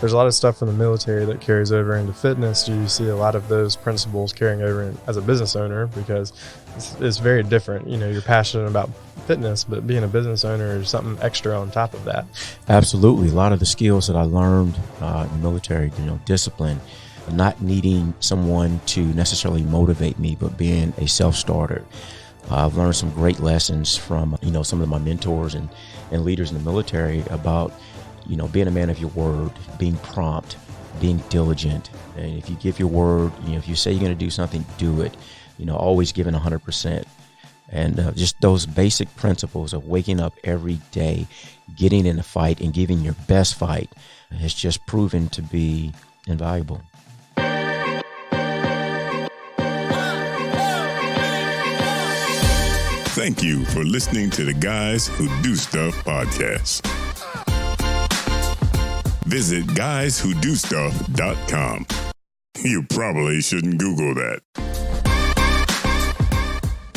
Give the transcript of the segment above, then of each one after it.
there's a lot of stuff from the military that carries over into fitness. Do you see a lot of those principles carrying over as a business owner? Because it's very different. You know, you're passionate about fitness, but being a business owner is something extra on top of that. Absolutely. A lot of the skills that I learned in the military, discipline, not needing someone to necessarily motivate me, but being a self-starter. I've learned some great lessons from, some of my mentors and leaders in the military about, being a man of your word, being prompt, being diligent. And if you give your word, if you say you're going to do something, do it, always giving 100%. And just those basic principles of waking up every day, getting in a fight and giving your best fight has just proven to be invaluable. Thank you for listening to the Guys Who Do Stuff podcast. Visit guyswhodostuff.com. You probably shouldn't Google that.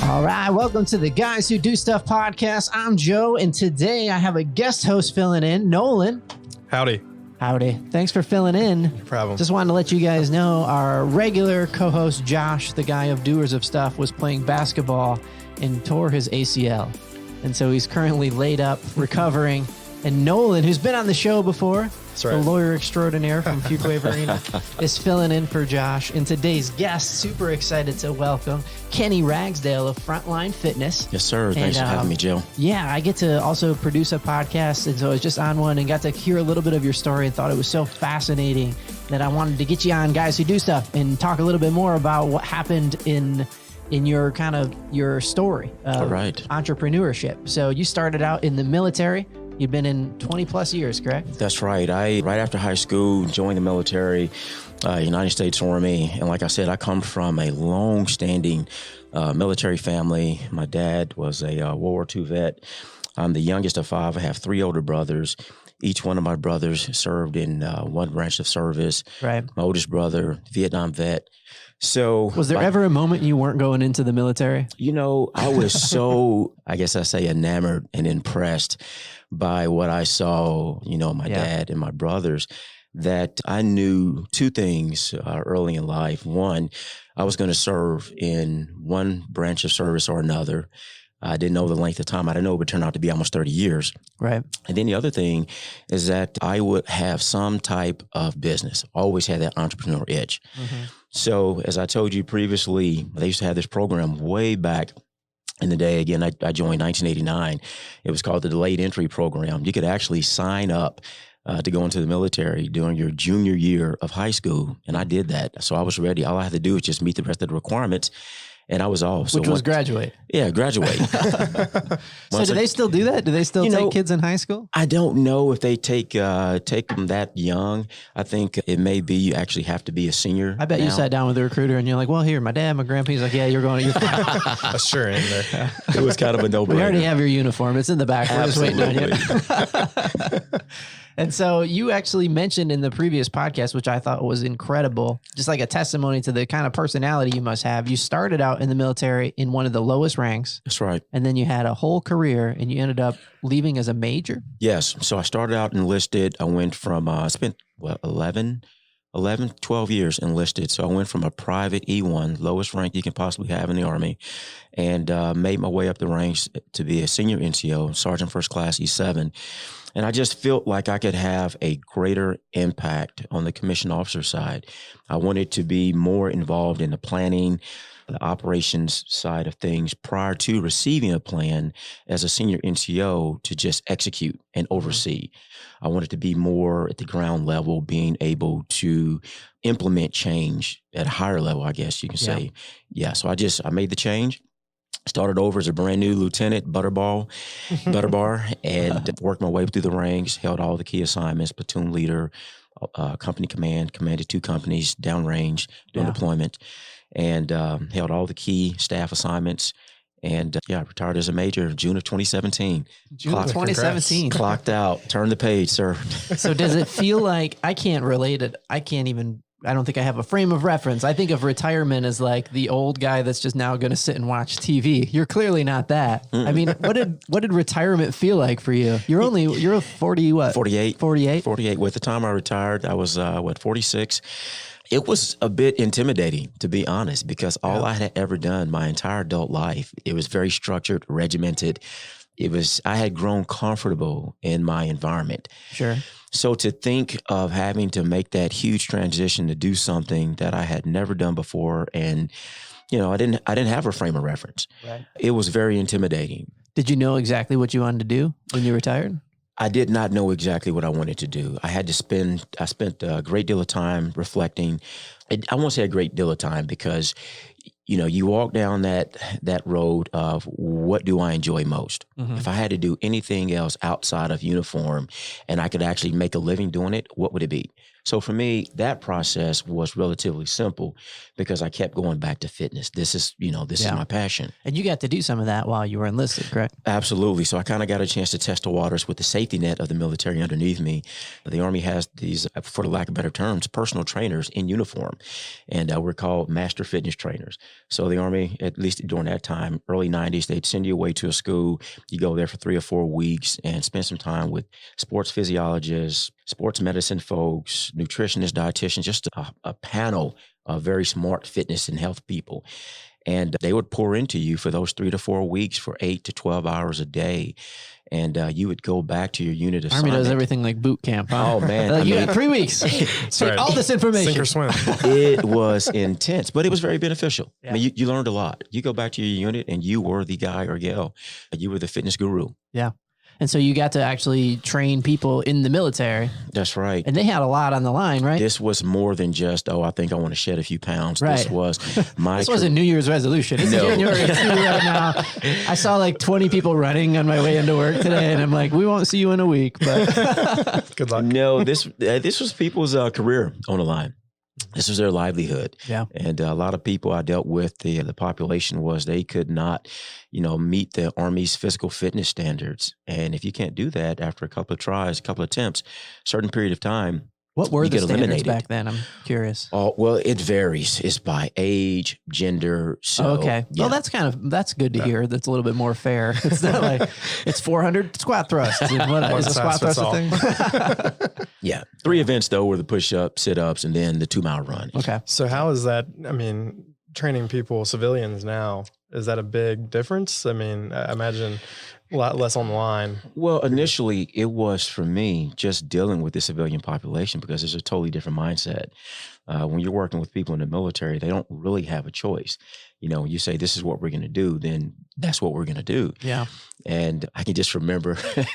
All right, welcome to the Guys Who Do Stuff podcast. I'm Joe, and today I have a guest host filling in, Nolan. Howdy. Howdy. Thanks for filling in. No problem. Just wanted to let you guys know our regular co-host, Josh, the guy of Doers of Stuff, was playing basketball and tore his ACL. And so he's currently laid up, recovering. And Nolan, who's been on the show before, right, the lawyer extraordinaire from Fuquay Arena, is filling in for Josh. And today's guest, super excited to welcome Kenny Ragsdale of Frontline Fitness. Yes, sir. Thanks for having me, Joe. Yeah, I get to also produce a podcast. And so I was just on one and got to hear a little bit of your story and thought it was so fascinating that I wanted to get you on Guys Who Do Stuff and talk a little bit more about what happened in your your story of entrepreneurship. So you started out in the military. You've been in 20 plus years, correct? That's right. Right after high school, joined the military, United States Army. And like I said, I come from a long-standing military family. My dad was a World War II vet. I'm the youngest of five. I have three older brothers. Each one of my brothers served in one branch of service. Right. My oldest brother, Vietnam vet. So was there ever a moment you weren't going into the military? I was so, I guess I say, enamored and impressed by what I saw, my dad and my brothers, that I knew two things early in life. One, I was going to serve in one branch of service or another. I didn't know the length of time. I didn't know it would turn out to be almost 30 years. Right. And then the other thing is that I would have some type of business. Always had that entrepreneur itch. Mm-hmm. So as I told you previously, they used to have this program way back in the day. Again, I joined 1989. It was called the Delayed Entry Program. You could actually sign up to go into the military during your junior year of high school. And I did that. So I was ready. All I had to do was just meet the rest of the requirements. And I was off. Which was graduate. Yeah, graduate. So do they still do that? Do they still take kids in high school? I don't know if they take them that young. I think it may be you actually have to be a senior. I bet you sat down with the recruiter and you're like, well, here, my dad, my grandpa. He's like, yeah, you're fine. That's sure in there. It was kind of a no-brainer. We already have your uniform. It's in the back. We're just waiting on you. And so you actually mentioned in the previous podcast, which I thought was incredible, just like a testimony to the kind of personality you must have. You started out in the military in one of the lowest ranks. That's right. And then you had a whole career and you ended up leaving as a major. Yes. So I started out enlisted. I went from, I spent 12 years enlisted. So I went from a private E1, lowest rank you can possibly have in the Army, and made my way up the ranks to be a senior NCO, Sergeant First Class E7. And I just felt like I could have a greater impact on the commissioned officer side. I wanted to be more involved in the planning, the operations side of things prior to receiving a plan as a senior NCO to just execute and oversee. I wanted to be more at the ground level, being able to implement change at a higher level, I guess you can say. Yeah. So I made the change. Started over as a brand new lieutenant, butterbar, and worked my way through the ranks, held all the key assignments, platoon leader, company command, commanded 2 companies downrange doing deployment, and held all the key staff assignments. And retired as a major June of 2017. June of 2017. Clocked out. Turn the page, sir. So does it feel like, I can't relate it. I can't even I don't think I have a frame of reference. I think of retirement as like the old guy that's just now going to sit and watch TV. You're clearly not that. I mean, what did retirement feel like for you? You're 40, what? 48. 48? 48. With the time I retired, I was, 46. It was a bit intimidating, to be honest, because all I had ever done my entire adult life, it was very structured, regimented. I had grown comfortable in my environment. Sure. So to think of having to make that huge transition to do something that I had never done before, and I didn't have a frame of reference. Right. It was very intimidating. Did you know exactly what you wanted to do when you retired? I did not know exactly what I wanted to do. I spent a great deal of time reflecting. I won't say a great deal of time because, you walk down that road of what do I enjoy most? Mm-hmm. If I had to do anything else outside of uniform and I could actually make a living doing it, what would it be? So for me, that process was relatively simple because I kept going back to fitness. This is my passion. And you got to do some of that while you were enlisted, correct? Absolutely. So I kind of got a chance to test the waters with the safety net of the military underneath me. The Army has these, for the lack of better terms, personal trainers in uniform. And we're called master fitness trainers. So the Army, at least during that time, early 90s, they'd send you away to a school. You go there for 3 or 4 weeks and spend some time with sports physiologists, sports medicine folks, nutritionists, dietitians, just a panel of very smart fitness and health people. And they would pour into you for those 3 to 4 weeks for 8 to 12 hours a day. And you would go back to your unit assignment. Army does everything like boot camp. Huh? Oh, man. You got 3 weeks. Take all this information. Sink or swim. It was intense, but it was very beneficial. Yeah. I mean, you learned a lot. You go back to your unit and you were the guy or gal. You were the fitness guru. Yeah. And so you got to actually train people in the military. That's right. And they had a lot I on the line, right? This was more than just, I think I want to shed a few pounds. Right. This was my This wasn't New Year's resolution. It's January 2 right now. I saw like 20 people running on my way into work today, and I'm like, we won't see you in a week. But Good luck. No, this was people's career on the line. This was their livelihood. Yeah. And a lot of people I dealt with, the population was they could not, meet the Army's physical fitness standards. And if you can't do that after a couple of tries, a couple of attempts, certain period of time, what were you the get standards eliminated. back then? I'm curious. Oh, well, it varies. It's by age, gender. So, Okay. yeah. Well, that's good to hear. That's a little bit more fair. It's not like it's 400 squat thrusts. And what, One is a squat size thrust a fits thing? Yeah. 3 events, though, were the push-up, sit-ups, and then the 2-mile run. Okay. So how is that? I mean, training people, civilians now, is that a big difference? I mean, I imagine a lot less on the line. Well, initially, it was for me just dealing with the civilian population because it's a totally different mindset. When you're working with people in the military, they don't really have a choice. You say, this is what we're going to do, then that's what we're going to do. Yeah. And I can just remember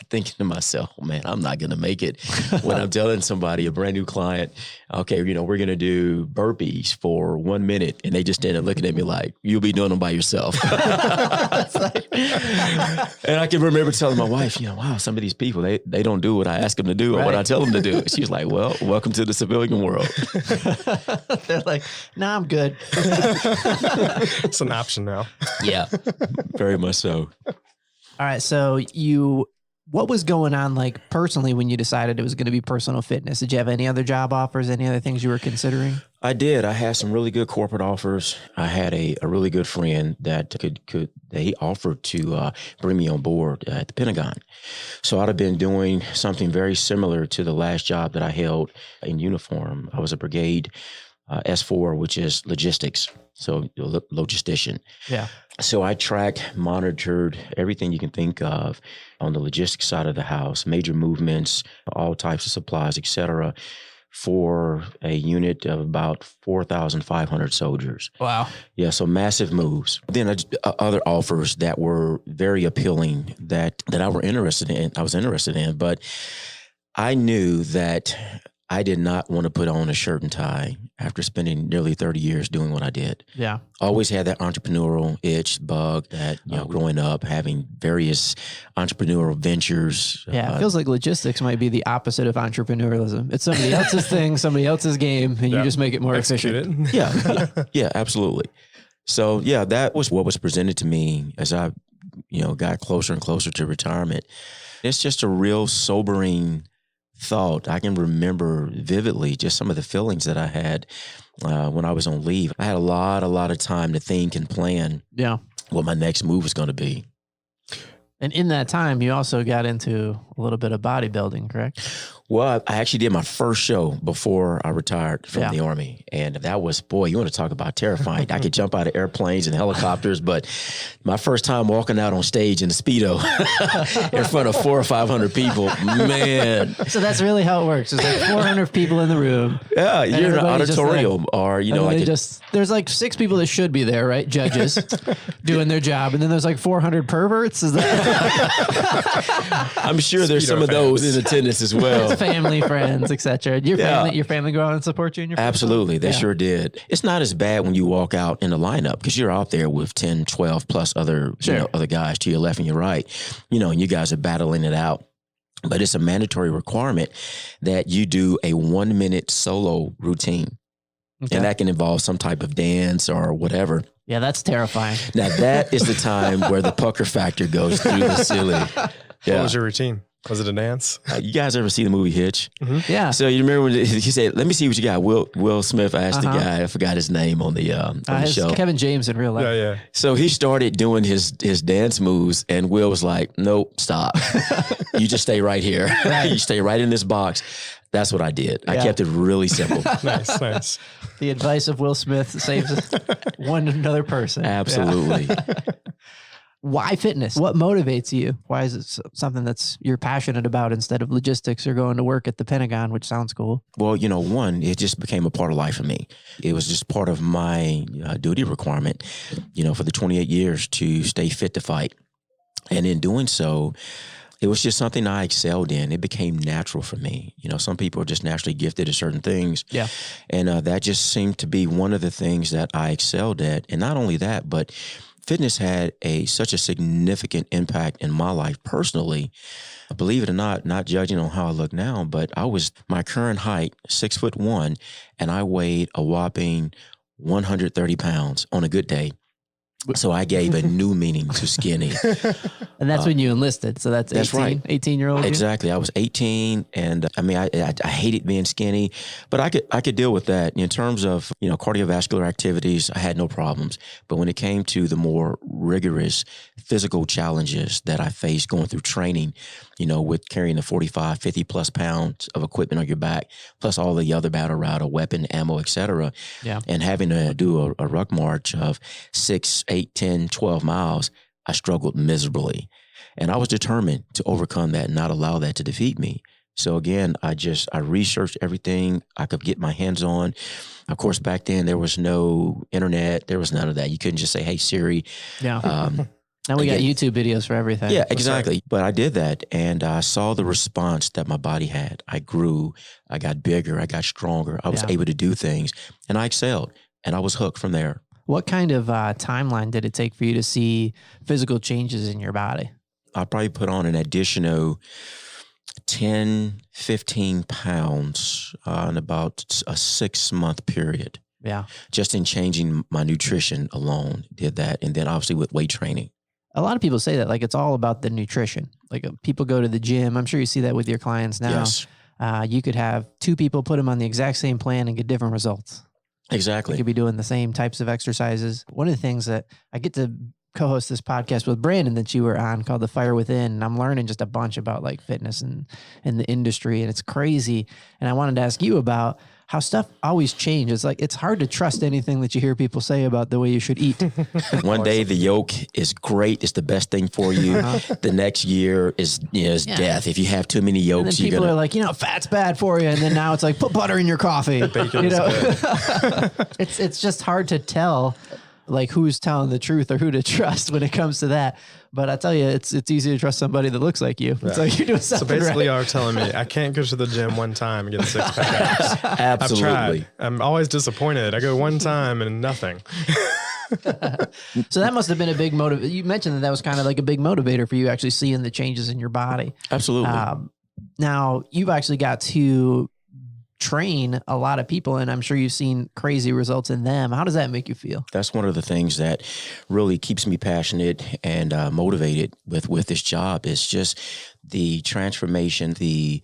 thinking to myself, man, I'm not going to make it when I'm telling somebody, a brand new client, okay, we're going to do burpees for 1 minute. And they just stand there looking at me like, you'll be doing them by yourself. And I can remember telling my wife, wow, some of these people, they don't do what I ask them to do or what I tell them to do. She's like, well, welcome to the civilian world. They're like, nah, I'm good. It's an option now. Yeah, very much so. All right. So what was going on like personally when you decided it was going to be personal fitness? Did you have any other job offers, any other things you were considering? I did. I had some really good corporate offers. I had a really good friend that he offered to bring me on board at the Pentagon. So I'd have been doing something very similar to the last job that I held in uniform. I was a brigade S4, which is logistics. So logistician. Yeah. So I tracked, monitored everything you can think of on the logistics side of the house, major movements, all types of supplies, et cetera, for a unit of about 4,500 soldiers. Wow. Yeah, so massive moves. Then other offers that were very appealing that I was interested in, but I knew that I did not want to put on a shirt and tie after spending nearly 30 years doing what I did. Yeah. Always had that entrepreneurial bug that, growing up, having various entrepreneurial ventures. Yeah. It feels like logistics might be the opposite of entrepreneurialism. It's somebody else's thing, somebody else's game, and you just make it more efficient. Yeah, absolutely. So, yeah, that was what was presented to me as I, got closer and closer to retirement. It's just a real sobering thought. I can remember vividly just some of the feelings that I had when I was on leave. I had a lot of time to think and plan what my next move was going to be. And in that time, you also got into a little bit of bodybuilding, correct? Well, I actually did my first show before I retired from the Army. And that was, boy, you want to talk about terrifying. I could jump out of airplanes and helicopters, but my first time walking out on stage in a Speedo in front of 400 or 500 people, man. So that's really how it works. There's like 400 people in the room. Yeah, you're in an auditorium or, there's like 6 people that should be there, right? Judges doing their job. And then there's like 400 perverts. Is that? I'm sure there's some of those in attendance as well. Family, friends, etc. Your family go out and support you in your Absolutely. They sure did. It's not as bad when you walk out in the lineup because you're out there with 10, 12 plus other guys to your left and your right, and you guys are battling it out. But it's a mandatory requirement that you do a 1-minute solo routine. Okay. And that can involve some type of dance or whatever. Yeah, that's terrifying. Now that is the time where the pucker factor goes through the ceiling. Yeah. What was your routine? Was it a dance? You guys ever see the movie Hitch? Mm-hmm. Yeah. So you remember when he said, "Let me see what you got." Will Smith asked the guy, I forgot his name on the show. Kevin James in real life. Yeah. So he started doing his dance moves, and Will was like, "Nope, stop. You just stay right here. You stay right in this box." That's what I did. I kept it really simple. Nice. The advice of Will Smith saves one another person. Absolutely. Yeah. Why fitness? What motivates you? Why is it something that's you're passionate about instead of logistics or going to work at the Pentagon, which sounds cool? Well, one, it just became a part of life for me. It was just part of my duty requirement, for the 28 years to stay fit to fight. And in doing so, it was just something I excelled in. It became natural for me. Some people are just naturally gifted at certain things. Yeah. And that just seemed to be one of the things that I excelled at. And not only that, but fitness had such a significant impact in my life personally. Believe it or not judging on how I look now, but my current height, 6'1", and I weighed a whopping 130 pounds on a good day. So I gave a new meaning to skinny. And that's when you enlisted. So that's 18, that's right. 18-year-old. Exactly. I was 18 and I hated being skinny, but I could deal with that. In terms of, cardiovascular activities, I had no problems. But when it came to the more rigorous physical challenges that I faced going through training, with carrying the 45, 50 plus pounds of equipment on your back, plus all the other battle route, weapon, ammo, etc. Yeah. And having to do a ruck march of 6, 8, 10, 12 miles, I struggled miserably. And I was determined to overcome that and not allow that to defeat me. So again, I researched everything I could get my hands on. Of course, back then there was no internet. There was none of that. You couldn't just say, "Hey, Siri." Yeah. Now we got YouTube videos for everything. Yeah, exactly. But I did that and I saw the response that my body had. I grew, I got bigger, I got stronger. I was able to do things and I excelled and I was hooked from there. What kind of timeline did it take for you to see physical changes in your body? I probably put on an additional 10, 15 pounds in about a 6-month period. Yeah. Just in changing my nutrition alone, did that. And then obviously with weight training. A lot of people say that, like, it's all about the nutrition. Like, people go to the gym. I'm sure you see that with your clients now. Yes. You could have 2 people put them on the exact same plan and get different results. Exactly. You could be doing the same types of exercises. One of the things that I get to co-host this podcast with Brandon that you were on called The Fire Within. And I'm learning just a bunch about like fitness and the industry, and it's crazy. And I wanted to ask you about how stuff always changes. Like, it's hard to trust anything that you hear people say about the way you should eat. One day the yolk is great. It's the best thing for you. The next year is death. If you have too many yolks, and then people are like, fat's bad for you. And then now it's like, put butter in your coffee. It's just hard to tell like who's telling the truth or who to trust when it comes to that. But I tell you, it's easy to trust somebody that looks like you. It's like you're doing something right. So basically you're telling me I can't go to the gym one time and get a 6-pack abs. Absolutely. I've tried. I'm always disappointed. I go one time and nothing. So that must have been a big motive. You mentioned that was kind of like a big motivator for you actually seeing the changes in your body. Absolutely. Now you've actually got to train a lot of people, and I'm sure you've seen crazy results in them. How does that make you feel? That's one of the things that really keeps me passionate and motivated with this job. It's just the transformation, the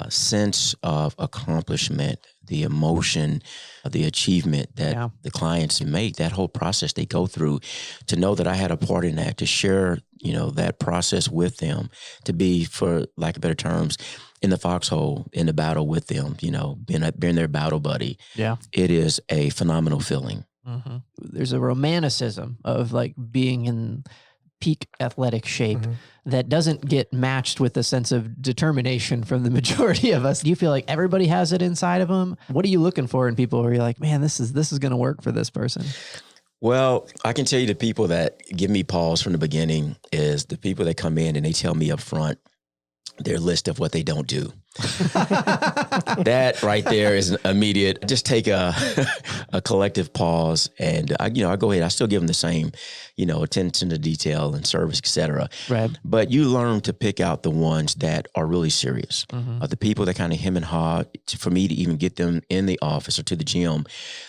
sense of accomplishment, the emotion, the achievement that the clients make, that whole process they go through, to know that I had a part in that, to share, that process with them, to be, for lack of better terms, in the foxhole, in the battle with them, being their battle buddy. Yeah. It is a phenomenal feeling. Mm-hmm. There's a romanticism of like being in peak athletic shape that doesn't get matched with a sense of determination from the majority of us. Do you feel like everybody has it inside of them? What are you looking for in people where you're like, man, this is going to work for this person? Well, I can tell you the people that give me pause from the beginning is the people that come in and they tell me up front their list of what they don't do. That right there is an immediate, just take a collective pause. And I go ahead, I still give them the same, attention to detail and service, et cetera. Right. But you learn to pick out the ones that are really serious. The people that kind of hem and haw, for me to even get them in the office or to the gym,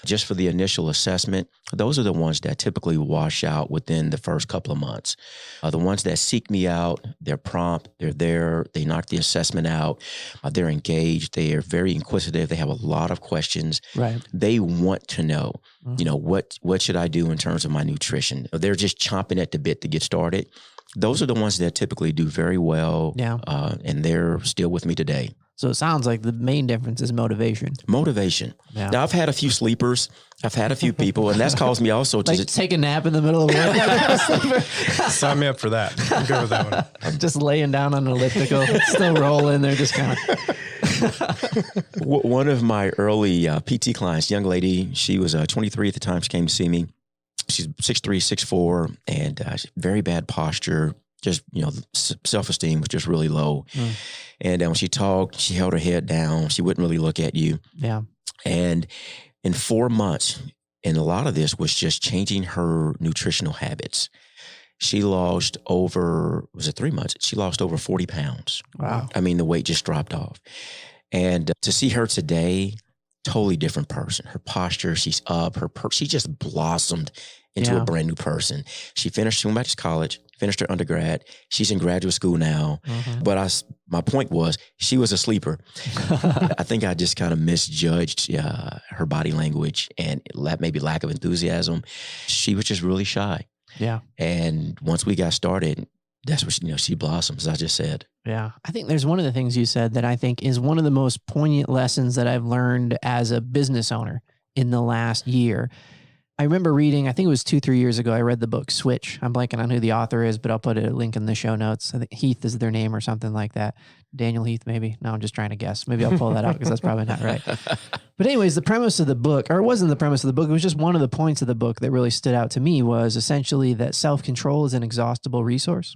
just for the initial assessment, those are the ones that typically wash out within the first couple of months. The ones that seek me out, they're prompt, they're there, they knock the assessment out. They're engaged. They are very inquisitive. They have a lot of questions. Right. They want to know, what should I do in terms of my nutrition? They're just chomping at the bit to get started. Those are the ones that typically do very well. Yeah. And they're still with me today. So it sounds like the main difference is motivation. Motivation. Yeah. Now, I've had a few sleepers. I've had a few people, and that's caused me also to like take a nap in the middle of work. Sign me up for that. I'll go with that one. I'm just laying down on an elliptical, still rolling. They're just kind of. One of my early PT clients, young lady, she was 23 at the time. She came to see me. She's 6'3", 6'4", and very bad posture. Just, self-esteem was just really low. And when she talked, she held her head down. She wouldn't really look at you. Yeah. And in 4 months, and a lot of this was just changing her nutritional habits. She lost over, was it 3 months? She lost over 40 pounds. Wow. I mean, the weight just dropped off. And to see her today, totally different person. Her posture, she's up. She just blossomed into a brand new person. She went back to college, finished her undergrad. She's in graduate school now. But my point was, she was a sleeper. I think I just kind of misjudged her body language and maybe lack of enthusiasm. She was just really shy. Yeah. And once we got started, that's what she blossoms, as I just said. Yeah. I think there's one of the things you said that I think is one of the most poignant lessons that I've learned as a business owner in the last year. I remember reading, I think it was 2-3 years ago, I read the book Switch. I'm blanking on who the author is, but I'll put a link in the show notes. I think Heath is their name or something like that. Daniel Heath, maybe. No, I'm just trying to guess. Maybe I'll pull that out because that's probably not right. But anyways, the premise of the book, or it wasn't the premise of the book, it was just one of the points of the book that really stood out to me, was essentially that self-control is an inexhaustible resource.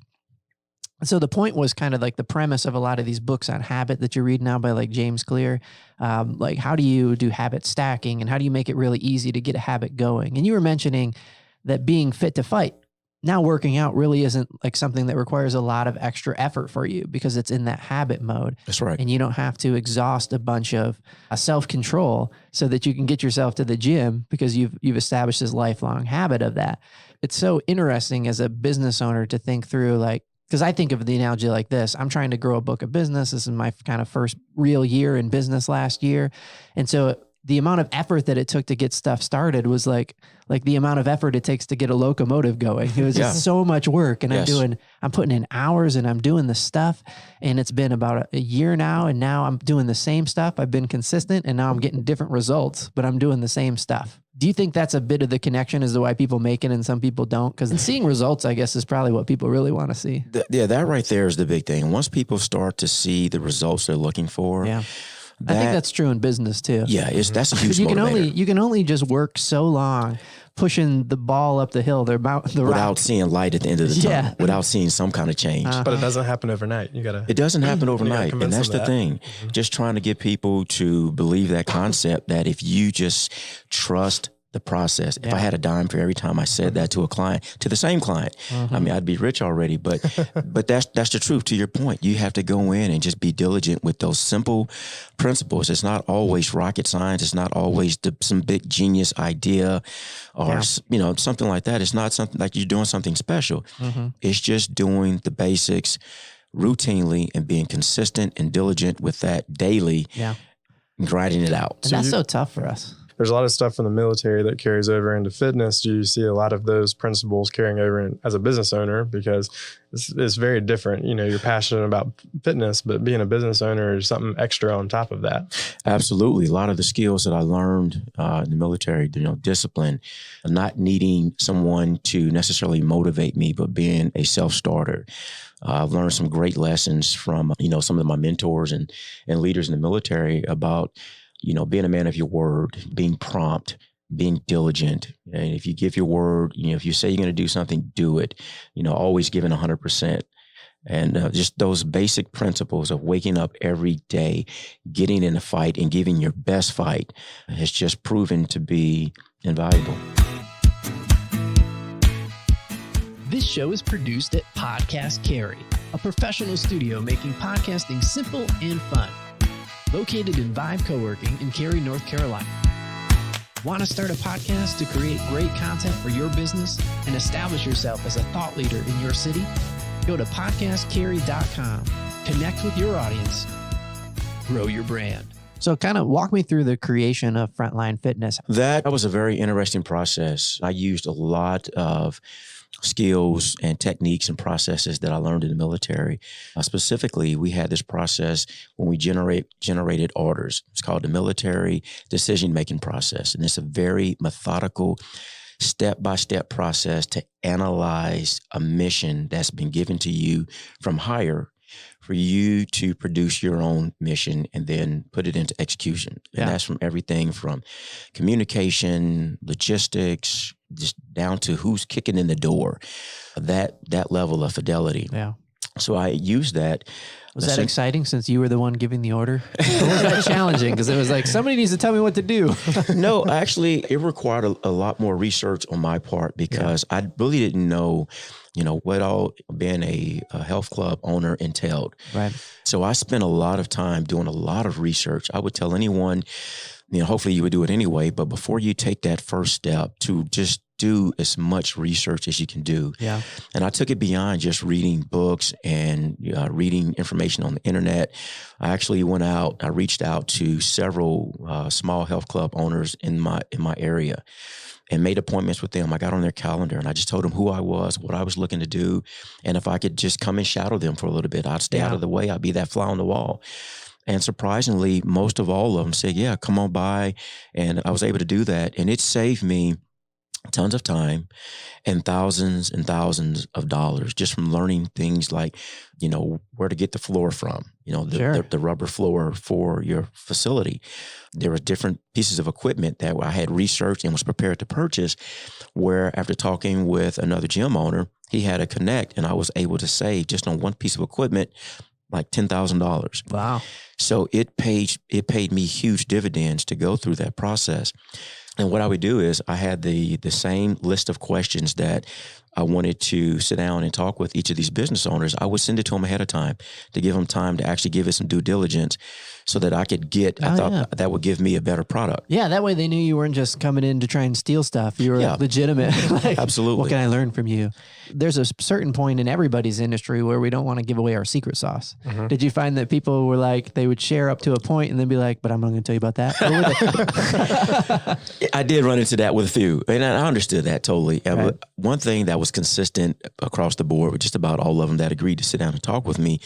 So the point was kind of like the premise of a lot of these books on habit that you read now by like James Clear, like how do you do habit stacking and how do you make it really easy to get a habit going? And you were mentioning that being fit to fight, now working out really isn't like something that requires a lot of extra effort for you because it's in that habit mode. That's right. And you don't have to exhaust a bunch of self-control so that you can get yourself to the gym because you've established this lifelong habit of that. It's so interesting as a business owner to think through like, because I think of the analogy like this. I'm trying to grow a book of business. This is my kind of first real year in business last year. And so the amount of effort that it took to get stuff started was like the amount of effort it takes to get a locomotive going. It was just so much work. And I'm putting in hours and I'm doing the stuff. And it's been about a year now. And now I'm doing the same stuff. I've been consistent and now I'm getting different results, but I'm doing the same stuff. Do you think that's a bit of the connection as to why people make it and some people don't? Because seeing results, I guess, is probably what people really want to see. That right there is the big thing. Once people start to see the results they're looking for, I think that's true in business too. Yeah, that's a huge motivator. You can only just work so long pushing the ball up the hill, without seeing light at the end of the tunnel, without seeing some kind of change. But it doesn't happen overnight. It doesn't happen overnight, and that's the thing. Just trying to get people to believe that concept that if you just trust the process. If I had a dime for every time I said that to a client, to the same client, I mean, I'd be rich already. But that's the truth. To your point, you have to go in and just be diligent with those simple principles. It's not always rocket science. It's not always some big genius idea or something like that. It's not something like you're doing something special. It's just doing the basics routinely and being consistent and diligent with that daily, and grinding it out. And that's so tough for us. There's a lot of stuff from the military that carries over into fitness. Do you see a lot of those principles carrying over as a business owner? Because it's very different. You know, you're passionate about fitness, but being a business owner is something extra on top of that. Absolutely. A lot of the skills that I learned in the military, discipline, not needing someone to necessarily motivate me, but being a self-starter. I've learned some great lessons from, some of my mentors and leaders in the military about, being a man of your word, being prompt, being diligent. And if you give your word, if you say you're going to do something, do it, always giving 100%. And just those basic principles of waking up every day, getting in a fight and giving your best fight has just proven to be invaluable. This show is produced at Podcast Carry, a professional studio making podcasting simple and fun. Located in Vibe Coworking in Cary, North Carolina. Want to start a podcast to create great content for your business and establish yourself as a thought leader in your city? Go to podcastcarry.com. Connect with your audience. Grow your brand. So kind of walk me through the creation of Frontline Fitness. That was a very interesting process. I used a lot of skills and techniques and processes that I learned in the military. Specifically, we had this process when we generated orders. It's called the military decision-making process. And it's a very methodical, step-by-step process to analyze a mission that's been given to you from higher for you to produce your own mission and then put it into execution. And that's from everything from communication, logistics, just down to who's kicking in the door, that level of fidelity. Yeah. So I used that. Was that exciting since you were the one giving the order? Or was that challenging? Because it was like, somebody needs to tell me what to do. No, actually, it required a lot more research on my part because I really didn't know, what all being a health club owner entailed. Right. So I spent a lot of time doing a lot of research. I would tell anyone, hopefully you would do it anyway, but before you take that first step, to just do as much research as you can do. Yeah. And I took it beyond just reading books and reading information on the internet. I actually I reached out to several small health club owners in my area and made appointments with them. I got on their calendar and I just told them who I was, what I was looking to do. And if I could just come and shadow them for a little bit, I'd stay out of the way. I'd be that fly on the wall. And surprisingly, most of all of them said, yeah, come on by. And I was able to do that. And it saved me tons of time and thousands of dollars just from learning things like, where to get the floor from, the rubber floor for your facility. There were different pieces of equipment that I had researched and was prepared to purchase, where after talking with another gym owner, he had a connect and I was able to save just on one piece of equipment like $10,000. Wow. So it paid me huge dividends to go through that process. And what I would do is I had the same list of questions that I wanted to sit down and talk with each of these business owners. I would send it to them ahead of time to give them time to actually give it some due diligence so that I could I thought that would give me a better product. Yeah, that way they knew you weren't just coming in to try and steal stuff. You were legitimate. Absolutely. What can I learn from you? There's a certain point in everybody's industry where we don't want to give away our secret sauce. Mm-hmm. Did you find that people were like, they would share up to a point and then be like, but I'm not going to tell you about that? I did run into that with a few, and I understood that totally. Right. One thing that was consistent across the board with just about all of them that agreed to sit down and talk with me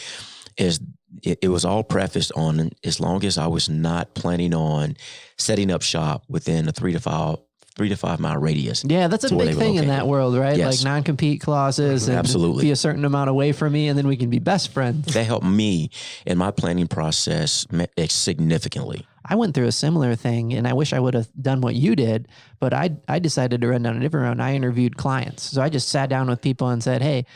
is it was all prefaced on as long as I was not planning on setting up shop within a 3 to 5 mile radius. Yeah, that's a big thing in that world, right? Yes. Like non-compete clauses and absolutely be a certain amount away from me and then we can be best friends. That helped me in my planning process significantly. I went through a similar thing and I wish I would have done what you did, but I decided to run down a different road and I interviewed clients. So I just sat down with people and said, hey,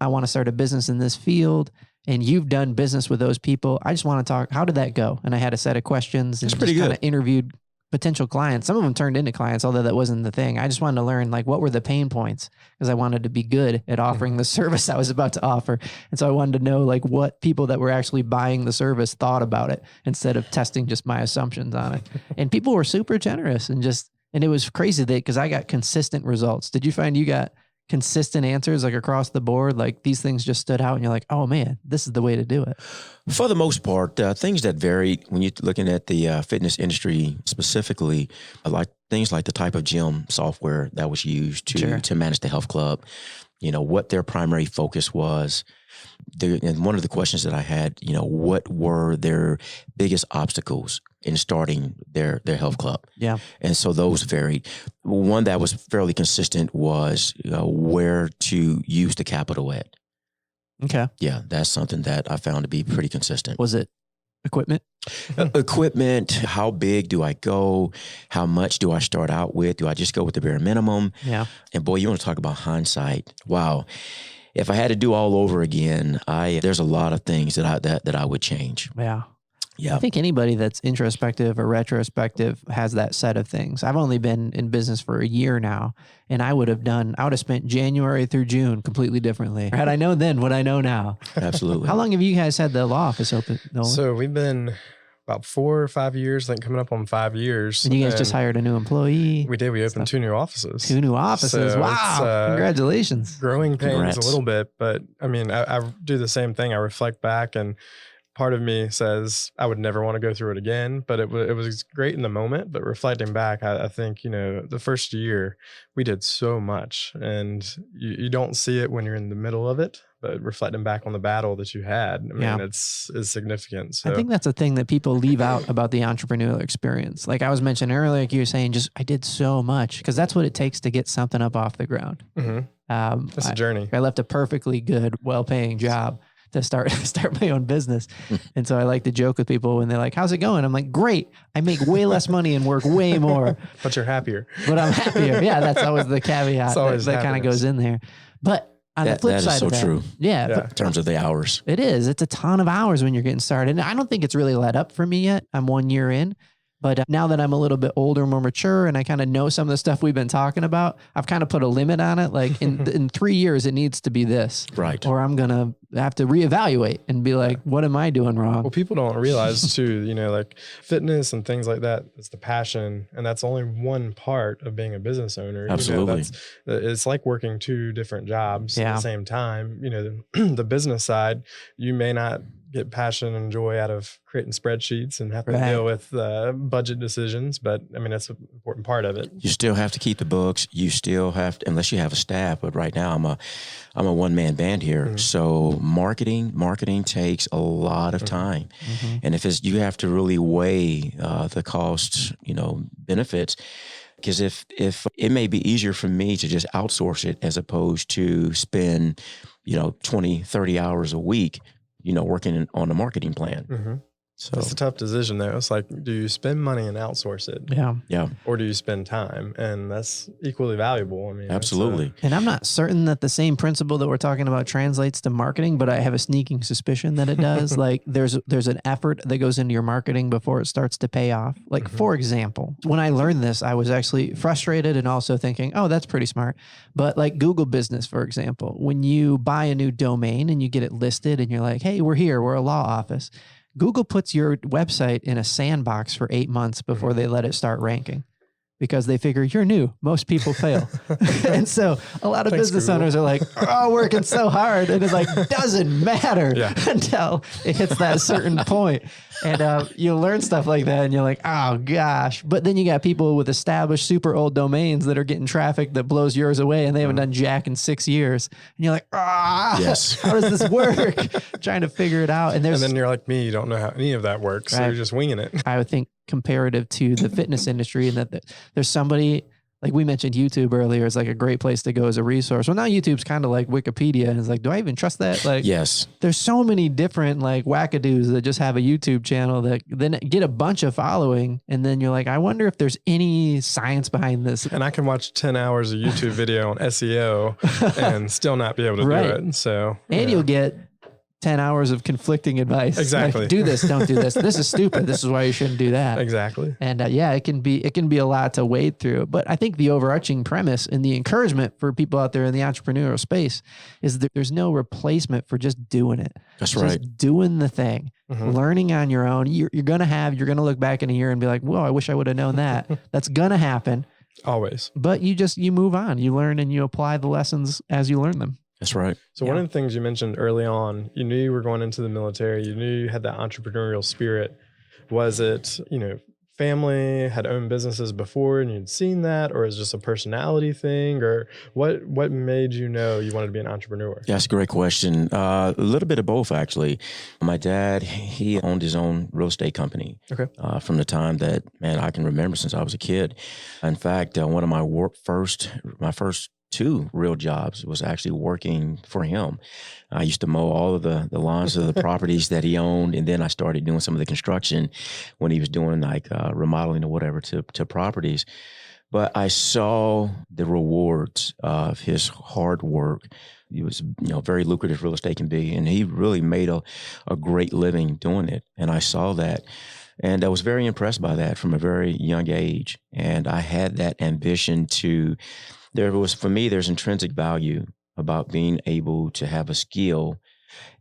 I want to start a business in this field and you've done business with those people. I just want to talk, how did that go? And I had a set of questions and just kind of interviewed potential clients. Some of them turned into clients, although that wasn't the thing. I just wanted to learn like what were the pain points because I wanted to be good at offering the service I was about to offer. And so I wanted to know like what people that were actually buying the service thought about it instead of testing just my assumptions on it. And people were super generous and it was crazy that because I got consistent results. Did you find you got consistent answers like across the board? Like these things just stood out and you're like, oh man, this is the way to do it. For the most part, things that vary when you're looking at the fitness industry specifically, like things like the type of gym software that was used to manage the health club, what their primary focus was. And one of the questions that I had, what were their biggest obstacles in starting their health club? Yeah. And so those varied. One that was fairly consistent was where to use the capital at. Okay. Yeah, that's something that I found to be pretty consistent. Was it equipment? Equipment, how big do I go? How much do I start out with? Do I just go with the bare minimum? Yeah. And boy, you want to talk about hindsight. Wow. If I had to do all over again, there's a lot of things that I would change. Yeah. Yeah. I think anybody that's introspective or retrospective has that set of things. I've only been in business for a year now, and I would have spent January through June completely differently. Had I known then what I know now. Absolutely. How long have you guys had the law office open, Nolan? So we've been about 4 or 5 years, I think coming up on 5 years. And you guys just hired a new employee? We did. We opened 2 new offices. 2 new offices. So wow. Congratulations. Growing pains Congrats. a little bit, but I mean, I do the same thing. I reflect back, and part of me says I would never want to go through it again, but it was great in the moment. But reflecting back, I think, the first year we did so much, and you don't see it when you're in the middle of it, but reflecting back on the battle that you had, I mean, it's significant. So I think that's a thing that people leave out about the entrepreneurial experience. Like I was mentioning earlier, like you were saying, I did so much, because that's what it takes to get something up off the ground. Mm-hmm. It's a journey. I left a perfectly good, well-paying job to start my own business. And so I like to joke with people when they're like, how's it going? I'm like, great. I make way less money and work way more. But you're happier. But I'm happier. Yeah, that's always the caveat that kind of goes in there. But on the flip side of that, true. Yeah. In terms of the hours. It is. It's a ton of hours when you're getting started. And I don't think it's really let up for me yet. I'm 1 year in. But now that I'm a little bit older, more mature, and I kind of know some of the stuff we've been talking about, I've kind of put a limit on it. Like in 3 years, it needs to be this. Right. Or I'm going to have to reevaluate and be like, what am I doing wrong? Well, people don't realize too, like fitness and things like that, it's the passion. And that's only one part of being a business owner. Absolutely. It's like working 2 different jobs at the same time. The business side, you may not get passion and joy out of creating spreadsheets and have to deal with budget decisions. But I mean, that's an important part of it. You still have to keep the books. You still have to, unless you have a staff. But right now I'm a one-man band here. Mm-hmm. So marketing takes a lot of time. Mm-hmm. And if you have to really weigh the costs, benefits, because if it may be easier for me to just outsource it as opposed to spend, 20, 30 hours a week, working on a marketing plan. Mm-hmm. So it's a tough decision though. It's like, do you spend money and outsource it? Yeah. Or do you spend time? And that's equally valuable. I mean, absolutely. And I'm not certain that the same principle that we're talking about translates to marketing, but I have a sneaking suspicion that it does. Like there's an effort that goes into your marketing before it starts to pay off. Like for example, when I learned this, I was actually frustrated and also thinking, oh, that's pretty smart. But like Google Business, for example, when you buy a new domain and you get it listed and you're like, hey, we're a law office. Google puts your website in a sandbox for 8 months before they let it start ranking, because they figure you're new. Most people fail. And so a lot of business owners are like, oh, working so hard. And it's like, doesn't matter until it hits that certain point. And you learn stuff like that and you're like, oh gosh. But then you got people with established super old domains that are getting traffic that blows yours away and they haven't done jack in 6 years. And you're like, how does this work? Trying to figure it out. And then you're like me, you don't know how any of that works. So you're just winging it. I would think comparative to the fitness industry, and that there's somebody, like we mentioned YouTube earlier, is like a great place to go as a resource. Well, now YouTube's kind of like Wikipedia, and it's like, do I even trust that? Like, yes, there's so many different like wackadoos that just have a YouTube channel that then get a bunch of following, and then you're like, I wonder if there's any science behind this. And I can watch 10 hours of YouTube video on SEO and still not be able to do it. So, and you'll get 10 hours of conflicting advice. Exactly. Like, do this, don't do this. This is stupid. This is why you shouldn't do that. Exactly. And it can be a lot to wade through. But I think the overarching premise and the encouragement for people out there in the entrepreneurial space is that there's no replacement for just doing it. That's right. Just doing the thing, learning on your own. You're going to look back in a year and be like, whoa, I wish I would have known that. That's going to happen. Always. But you move on, you learn, and you apply the lessons as you learn them. That's right. So one of the things you mentioned early on, you knew you were going into the military, you knew you had that entrepreneurial spirit. Was it, family had owned businesses before and you'd seen that, or is it just a personality thing, or what made you know you wanted to be an entrepreneur? Yeah, that's a great question. A little bit of both, actually. My dad, he owned his own real estate company. Okay. From the time that, I can remember since I was a kid. In fact, one of my first 2 real jobs was actually working for him. I used to mow all of the lawns of the properties that he owned, and then I started doing some of the construction when he was doing like remodeling or whatever to properties. But I saw the rewards of his hard work. It was, very lucrative real estate can be, and he really made a great living doing it. And I saw that, and I was very impressed by that from a very young age. And I had that ambition there's intrinsic value about being able to have a skill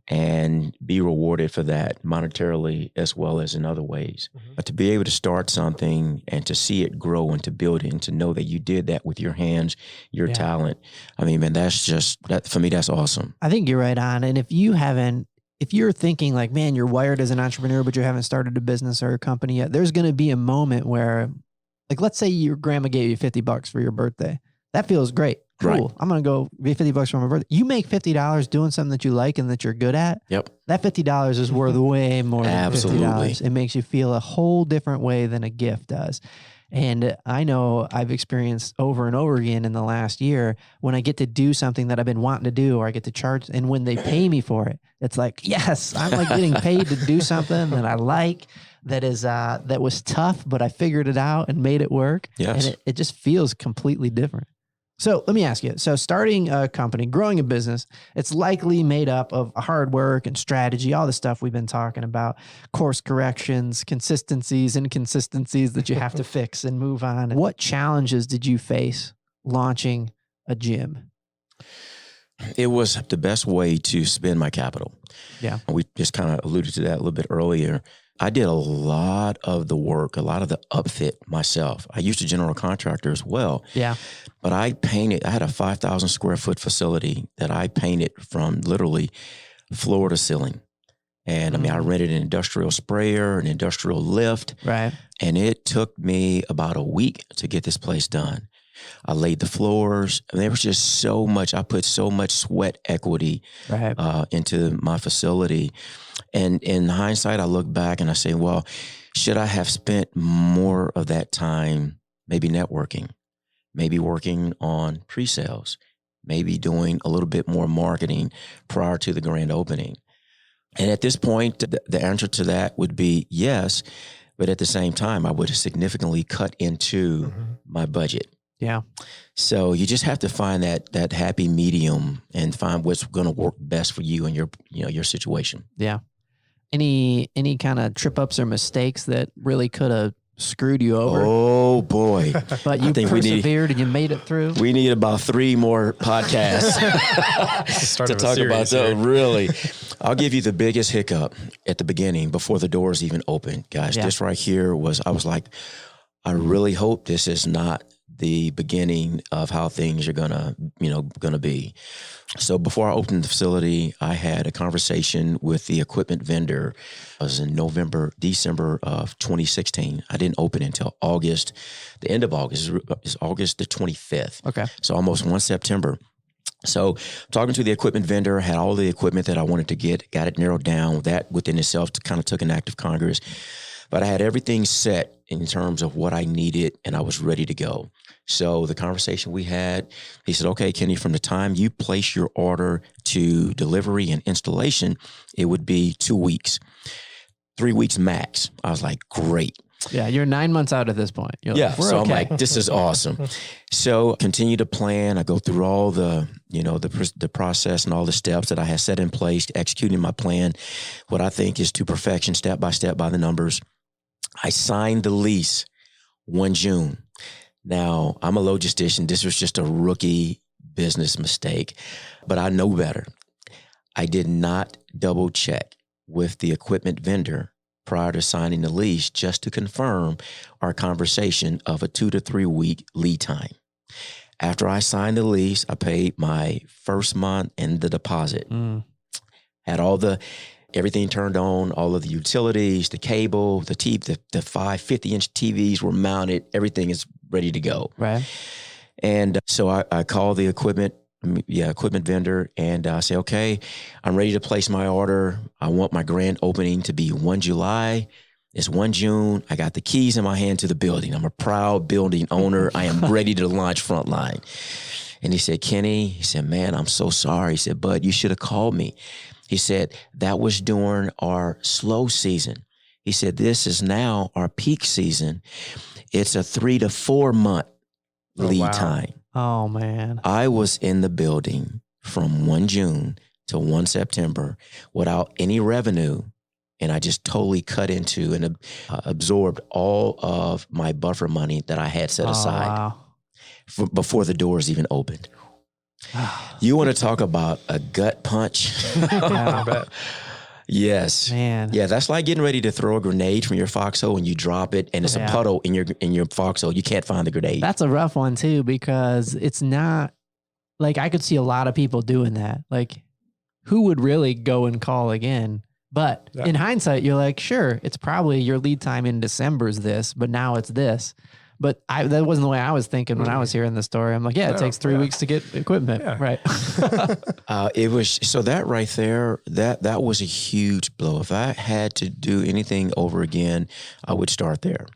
and be rewarded for that monetarily as well as in other ways. Mm-hmm. But to be able to start something and to see it grow and to build it and to know that you did that with your hands, your talent. I mean, man, that's just, that for me, that's awesome. I think you're right on. And if you're thinking like, man, you're wired as an entrepreneur, but you haven't started a business or a company yet, there's going to be a moment where, like, let's say your grandma gave you $50 for your birthday. That feels great. Cool. Right. I'm going to go get $50 for my birthday. You make $50 doing something that you like and that you're good at. Yep. That $50 is worth way more than Absolutely. $50. It makes you feel a whole different way than a gift does. And I know I've experienced over and over again in the last year when I get to do something that I've been wanting to do, or I get to charge, and when they pay me for it, it's like, yes, I'm like getting paid to do something that I like, that was tough, but I figured it out and made it work. Yes. And it just feels completely different. So let me ask you, so starting a company, growing a business, it's likely made up of hard work and strategy, all the stuff we've been talking about, course corrections, consistencies, inconsistencies that you have to fix and move on. What challenges did you face launching a gym? It was the best way to spend my capital. Yeah. We just kind of alluded to that a little bit earlier. I did a lot of the work, a lot of the upfit myself. I used a general contractor as well. Yeah. But I had a 5,000 square foot facility that I painted from literally floor to ceiling. And I rented an industrial sprayer, an industrial lift. Right. And it took me about a week to get this place done. I laid the floors, and there was just so much. I put so much sweat equity into my facility. And in hindsight, I look back and I say, well, should I have spent more of that time maybe networking, maybe working on pre-sales, maybe doing a little bit more marketing prior to the grand opening? And at this point, the answer to that would be yes, but at the same time, I would have significantly cut into my budget. Yeah. So you just have to find that happy medium and find what's going to work best for you and your situation. Yeah. Any kind of trip ups or mistakes that really could have screwed you over? Oh boy. But you persevered and you made it through. We need about 3 more podcasts to talk about that. Really. I'll give you the biggest hiccup at the beginning before the doors even opened. Guys, this right here I was like, I really hope this is not the beginning of how things are gonna be. So before I opened the facility, I had a conversation with the equipment vendor. It was in December of 2016. I didn't open until August, the end of August. It's August the 25th. Okay. So almost 1 September. So talking to the equipment vendor, had all the equipment that I wanted to get, got it narrowed down. That within itself kind of took an act of Congress. But I had everything set in terms of what I needed, and I was ready to go. So the conversation we had, he said, okay, Kenny, from the time you place your order to delivery and installation, it would be 2 weeks, 3 weeks max. I was like, great. Yeah, you're 9 months out at this point. You're like, so okay. I'm like, this is awesome. So continue to plan. I go through all the process and all the steps that I had set in place, executing my plan, what I think is to perfection, step by step by the numbers. I signed the lease 1 June. Now, I'm a logistician. This was just a rookie business mistake, but I know better. I did not double check with the equipment vendor prior to signing the lease just to confirm our conversation of a 2 to 3 week lead time. After I signed the lease, I paid my first month and the deposit. Had everything turned on, all of the utilities, the cable, the 50-inch TVs were mounted. Everything is ready to go. Right. And so I called the equipment vendor, and I say, okay, I'm ready to place my order. I want my grand opening to be 1 July. It's 1 June. I got the keys in my hand to the building. I'm a proud building owner. I am ready to launch Frontline. And he said, Kenny, he said, man, I'm so sorry. He said, Bud, you should have called me. He said, that was during our slow season. He said, this is now our peak season. It's a 3 to 4 month lead time. Oh, man. I was in the building from 1 June to 1 September without any revenue. And I just totally cut into and absorbed all of my buffer money that I had set aside before the doors even opened. You want to talk about a gut punch? I bet. Yes. Man. Yeah, that's like getting ready to throw a grenade from your foxhole and you drop it and it's a puddle in your foxhole. You can't find the grenade. That's a rough one too, because it's not like I could see a lot of people doing that. Like, who would really go and call again? But in hindsight, you're like, sure, it's probably your lead time in December is this, but now it's this. But that wasn't the way I was thinking when I was hearing the story. I'm like, it takes 3 weeks to get equipment. Yeah. Right. It was, so that right there, that was a huge blow. If I had to do anything over again, I would start there.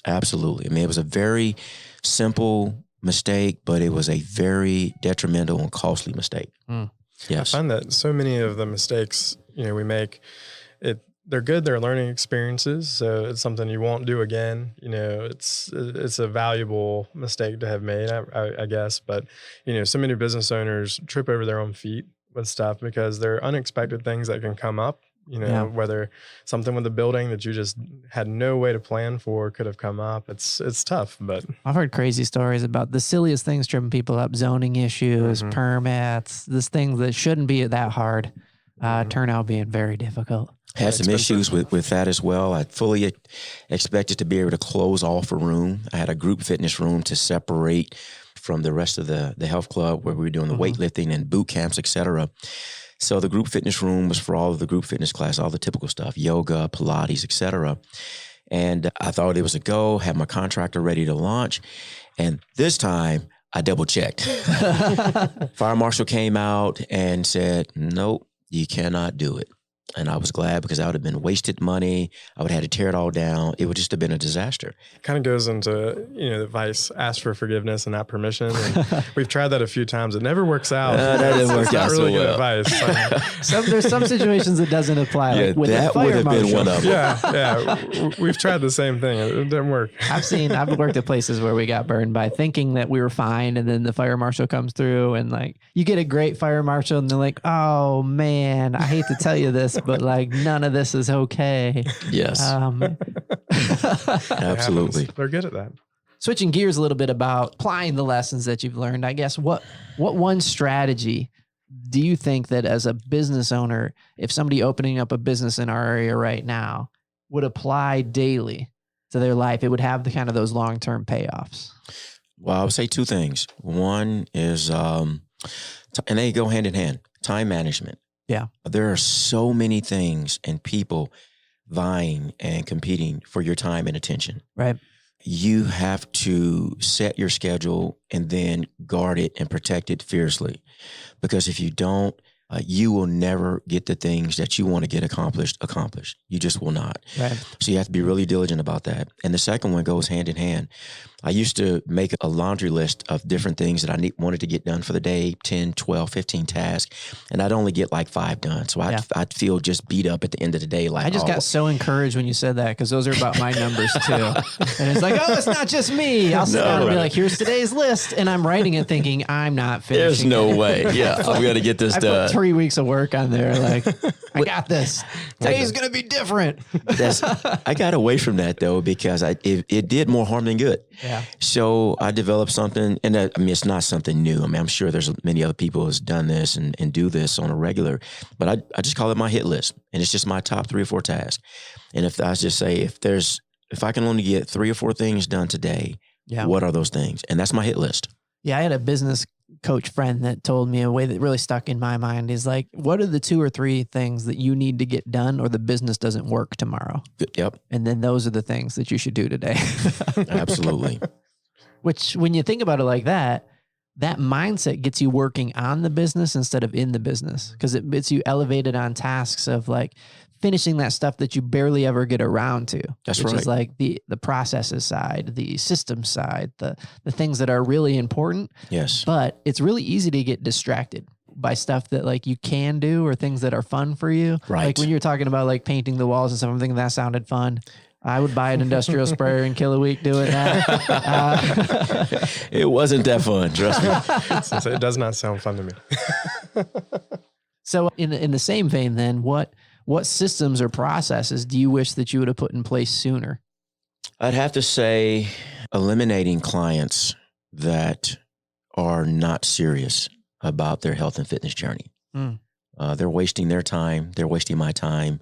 Absolutely. I mean, it was a very simple mistake, but it was a very detrimental and costly mistake. Yes. I find that so many of the mistakes, we make, they're good. They're learning experiences. So it's something you won't do again. It's a valuable mistake to have made, I guess. But, so many business owners trip over their own feet with stuff because there are unexpected things that can come up, whether something with the building that you just had no way to plan for could have come up. It's tough, but I've heard crazy stories about the silliest things tripping people up, zoning issues, permits, these things that shouldn't be that hard, turn out being very difficult. Had some issues with that as well. I fully expected to be able to close off a room. I had a group fitness room to separate from the rest of the health club where we were doing the weightlifting and boot camps, et cetera. So the group fitness room was for all of the group fitness class, all the typical stuff, yoga, Pilates, et cetera. And I thought it was a go, had my contractor ready to launch. And this time I double checked. Fire marshal came out and said, nope, you cannot do it. And I was glad because I would have been wasted money. I would have had to tear it all down. It would just have been a disaster. Kind of goes into, the advice, ask for forgiveness and not permission. And we've tried that a few times. It never works out. That didn't work out really so good well. advice. There's some situations it doesn't apply. Yeah, like with that the fire would have been marshal. one of them. Yeah. We've tried the same thing. It didn't work. I've worked at places where we got burned by thinking that we were fine. And then the fire marshal comes through and you get a great fire marshal and they're like, oh man, I hate to tell you this, but none of this is okay. Yes. Absolutely. They're good at that. Switching gears a little bit about applying the lessons that you've learned, I guess, what one strategy do you think that as a business owner, if somebody opening up a business in our area right now would apply daily to their life, it would have the kind of those long-term payoffs? Well, I would say two things. One is, and they go hand in hand, time management. Yeah. There are so many things and people vying and competing for your time and attention. Right. You have to set your schedule and then guard it and protect it fiercely. Because if you don't, you will never get the things that you want to get accomplished. You just will not. Right. So you have to be really diligent about that. And the second one goes hand in hand. I used to make a laundry list of different things that I wanted to get done for the day, 10, 12, 15 tasks. And I'd only get 5 done. So I'd feel just beat up at the end of the day. I just got so encouraged when you said that because those are about my numbers too. And it's it's not just me. I'll sit down and be like, here's today's list. And I'm writing it thinking I'm not finishing. There's no way. Yeah, I'm going to get this done. 3 weeks of work on there. Like, I got this. Today's going to be different. I got away from that though, because it did more harm than good. Yeah. So I developed something, and it's not something new. I mean, I'm sure there's many other people who's done this and do this on a regular, but I just call it my hit list, and it's just my top 3 or 4 tasks. And if I just say, if I can only get 3 or 4 things done today, what are those things? And that's my hit list. Yeah, I had a business coach friend that told me a way that really stuck in my mind is like, what are the 2 or 3 things that you need to get done or the business doesn't work tomorrow? Yep. And then those are the things that you should do today. Absolutely. Which, when you think about it like that mindset gets you working on the business instead of in the business, because it gets you elevated on tasks of like finishing that stuff that you barely ever get around to. That's which right. is like the processes side, the system side, the things that are really important. Yes. But it's really easy to get distracted by stuff that like you can do or things that are fun for you. Right. Like when you're talking about like painting the walls and stuff, I'm thinking that sounded fun. I would buy an industrial sprayer and kill a week doing that. It wasn't that fun, trust me. Since it does not sound fun to me. So in the same vein then, what systems or processes do you wish that you would have put in place sooner? I'd have to say eliminating clients that are not serious about their health and fitness journey. They're wasting their time. They're wasting my time.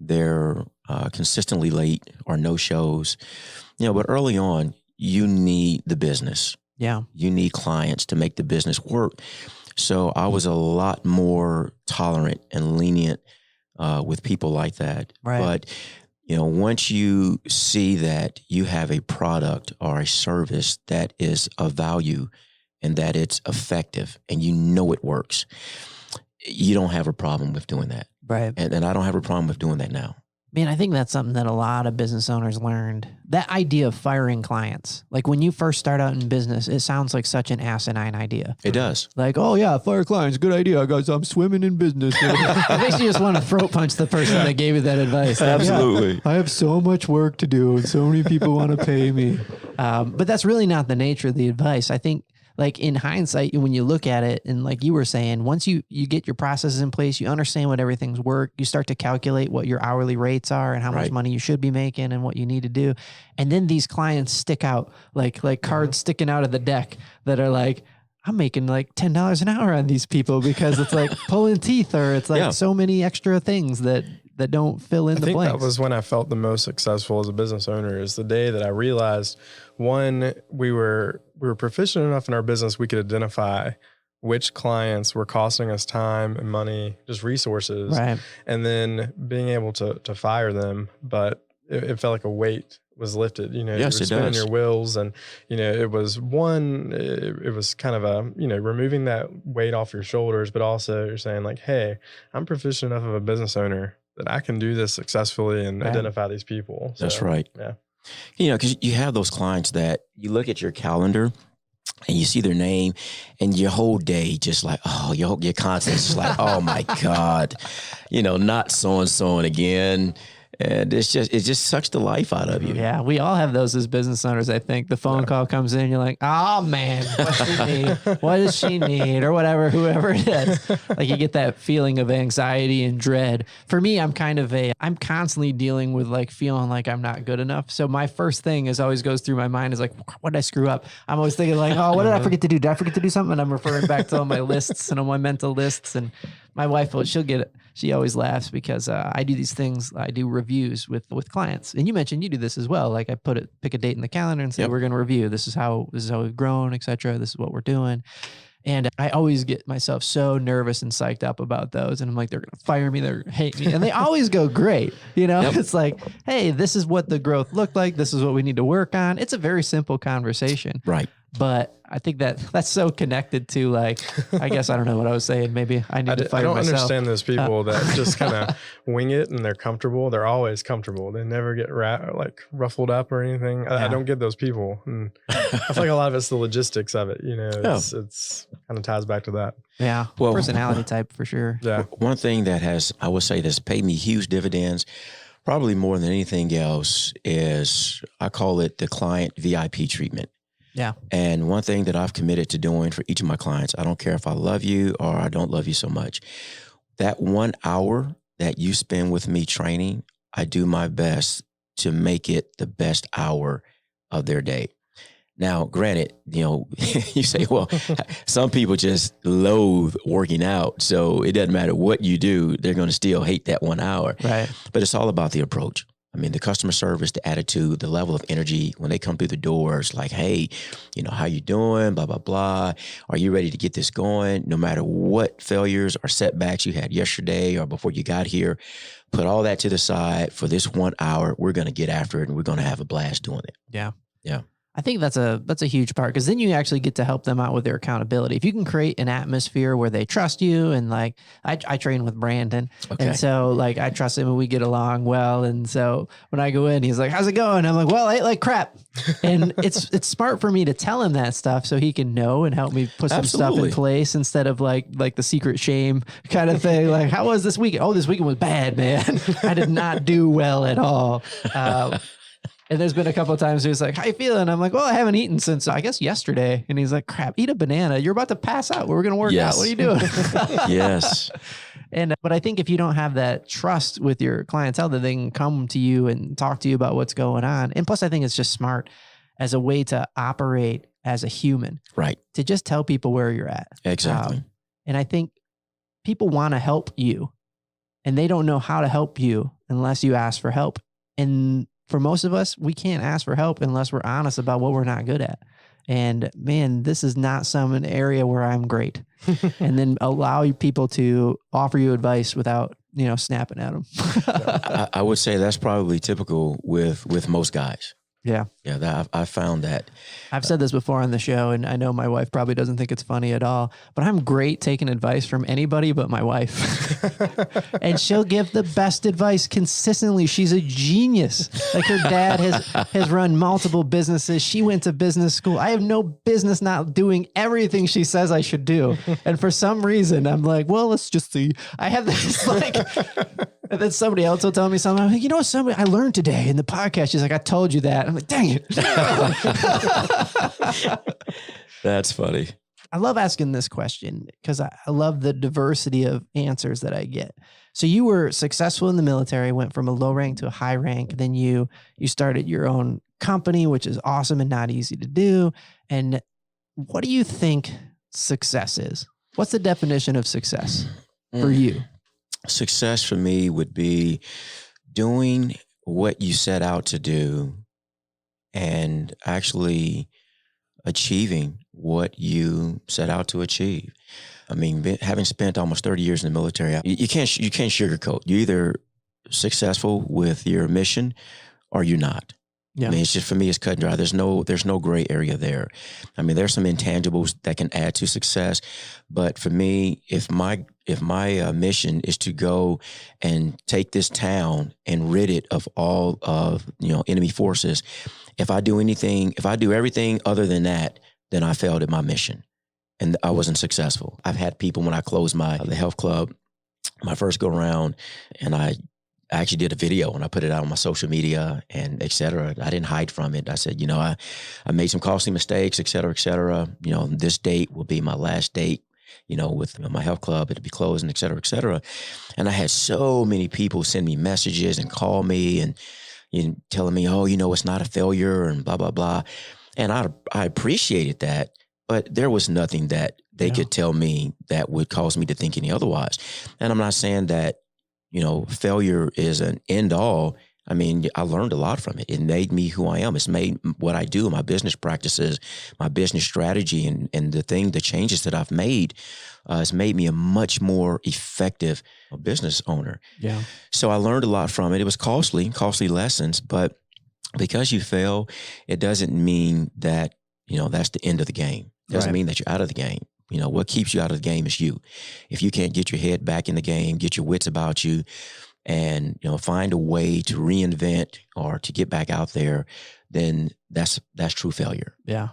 They're consistently late or no shows. But early on, you need the business. Yeah. You need clients to make the business work. So I was a lot more tolerant and lenient with people like that. Right. But, once you see that you have a product or a service that is of value and that it's effective and it works, you don't have a problem with doing that. Right. And I don't have a problem with doing that now. Man, I think that's something that a lot of business owners learned. That idea of firing clients. Like when you first start out in business, it sounds like such an asinine idea. It does. Like, oh yeah, fire clients, good idea, guys. I'm swimming in business. It makes you just want to throat punch the person that gave you that advice. Like, Absolutely. yeah, I have so much work to do and so many people want to pay me. But that's really not the nature of the advice. I think like in hindsight, when you look at it and like you were saying, once you get your processes in place, you understand what everything's work, you start to calculate what your hourly rates are and how much money you should be making and what you need to do. And then these clients stick out like cards sticking out of the deck that are like, I'm making like $10 an hour on these people because it's like pulling teeth or it's like so many extra things that don't fill in the blanks. That was when I felt the most successful as a business owner, is the day that I realized, one, we were proficient enough in our business, we could identify which clients were costing us time and money, just resources, right. And then being able to fire them. But it felt like a weight was lifted, Yes, you were spinning does. your wheels, and, it was it was kind of a, removing that weight off your shoulders, but also you're saying like, hey, I'm proficient enough of a business owner that I can do this successfully and identify these people. So, That's right. Yeah. Because you have those clients that you look at your calendar and you see their name and your whole day just like, oh, your content's just like, oh my God, not so-and-so again. And it just sucks the life out of you. Yeah, we all have those as business owners, I think. The phone call comes in, you're like, oh man, what does she need? What does she need? Or whatever, whoever it is. Like you get that feeling of anxiety and dread. For me, I'm constantly dealing with like feeling like I'm not good enough. So my first thing always goes through my mind is like, what did I screw up? I'm always thinking like, oh, what did I forget to do? Did I forget to do something? And I'm referring back to all my lists and all my mental lists. And my wife, she'll get it. She always laughs because I do these things. I do reviews with clients, and you mentioned you do this as well. Like I pick a date in the calendar and say we're going to review. This is how we've grown, etc. This is what we're doing, and I always get myself so nervous and psyched up about those. And I'm like, they're going to fire me, they're going to hate me, and they always go great. It's like, hey, this is what the growth looked like. This is what we need to work on. It's a very simple conversation, right? But I think that's so connected to like, I guess I don't know what I was saying. Maybe I need to fire myself. I don't understand those people that just kind of wing it and they're comfortable. They're always comfortable. They never get ruffled up or anything. I don't get those people. And I feel like a lot of it's the logistics of it. It's kind of ties back to that. Yeah. Well, personality type for sure. Yeah. One thing that I would say that's paid me huge dividends, probably more than anything else, is I call it the client VIP treatment. Yeah. And one thing that I've committed to doing for each of my clients, I don't care if I love you or I don't love you so much, that 1 hour that you spend with me training, I do my best to make it the best hour of their day. Now, granted, you say, well, some people just loathe working out. So it doesn't matter what you do, they're going to still hate that 1 hour. Right. But it's all about the approach. I mean, the customer service, the attitude, the level of energy when they come through the doors, like, hey, how you doing? Blah, blah, blah. Are you ready to get this going? No matter what failures or setbacks you had yesterday or before you got here, put all that to the side for this 1 hour. We're going to get after it and we're going to have a blast doing it. Yeah. Yeah. I think that's a huge part, because then you actually get to help them out with their accountability. If you can create an atmosphere where they trust you, and like I train with Brandon, and so like I trust him and we get along well. And so when I go in, he's like, "How's it going?" I'm like, "Well, I ate like crap," and it's smart for me to tell him that stuff so he can know and help me put some stuff in place instead of like the secret shame kind of thing. Like, how was this weekend? Oh, this weekend was bad, man. I did not do well at all. And there's been a couple of times he was like, "How you feeling?" I'm like, "Well, I haven't eaten since I guess yesterday." And he's like, "Crap, eat a banana. You're about to pass out. We're going to work out. What are you doing?" Yes. But I think if you don't have that trust with your clientele that they can come to you and talk to you about what's going on. And plus, I think it's just smart as a way to operate as a human. Right. To just tell people where you're at. Exactly. And I think people want to help you, and they don't know how to help you unless you ask for help. And for most of us, we can't ask for help unless we're honest about what we're not good at. And man, this is not an area where I'm great. And then allow people to offer you advice without, snapping at them. I would say that's probably typical with most guys. Yeah. Yeah, I found that. I've said this before on the show, and I know my wife probably doesn't think it's funny at all, but I'm great taking advice from anybody but my wife. And she'll give the best advice consistently. She's a genius. Like, her dad has run multiple businesses. She went to business school. I have no business not doing everything she says I should do. And for some reason, I'm like, well, let's just see. I have this and then somebody else will tell me something. I'm like, somebody I learned today in the podcast. She's like, I told you that. I'm like, dang it. That's funny. I love asking this question because I love the diversity of answers that I get. So you were successful in the military, went from a low rank to a high rank. Then you started your own company, which is awesome and not easy to do. And what do you think success is? What's the definition of success for you? Success for me would be doing what you set out to do and actually achieving what you set out to achieve. I mean, having spent almost 30 years in the military, you can't sugarcoat. You're either successful with your mission or you're not. Yeah. I mean, it's just, for me, it's cut and dry. There's no gray area there. I mean, there's some intangibles that can add to success, but for me, if my mission is to go and take this town and rid it of all of enemy forces, if I do everything other than that, then I failed at my mission, and I wasn't successful. I've had people, when I closed the health club, my first go around, and I actually did a video and I put it out on my social media and et cetera. I didn't hide from it. I said, I made some costly mistakes, et cetera, et cetera. This date will be my last date, with my health club. It'll be closing, et cetera, et cetera. And I had so many people send me messages and call me and telling me, oh, it's not a failure and blah, blah, blah. And I appreciated that, but there was nothing that they could tell me that would cause me to think any otherwise. And I'm not saying that, failure is an end all. I mean, I learned a lot from it. It made me who I am. It's made what I do, my business practices, my business strategy, and the changes that I've made, has made me a much more effective business owner. Yeah. So I learned a lot from it. It was costly lessons, but because you fail, it doesn't mean that, that's the end of the game. It doesn't mean that you're out of the game. What keeps you out of the game is you. If you can't get your head back in the game, get your wits about you, and find a way to reinvent or to get back out there, then that's true failure. Yeah.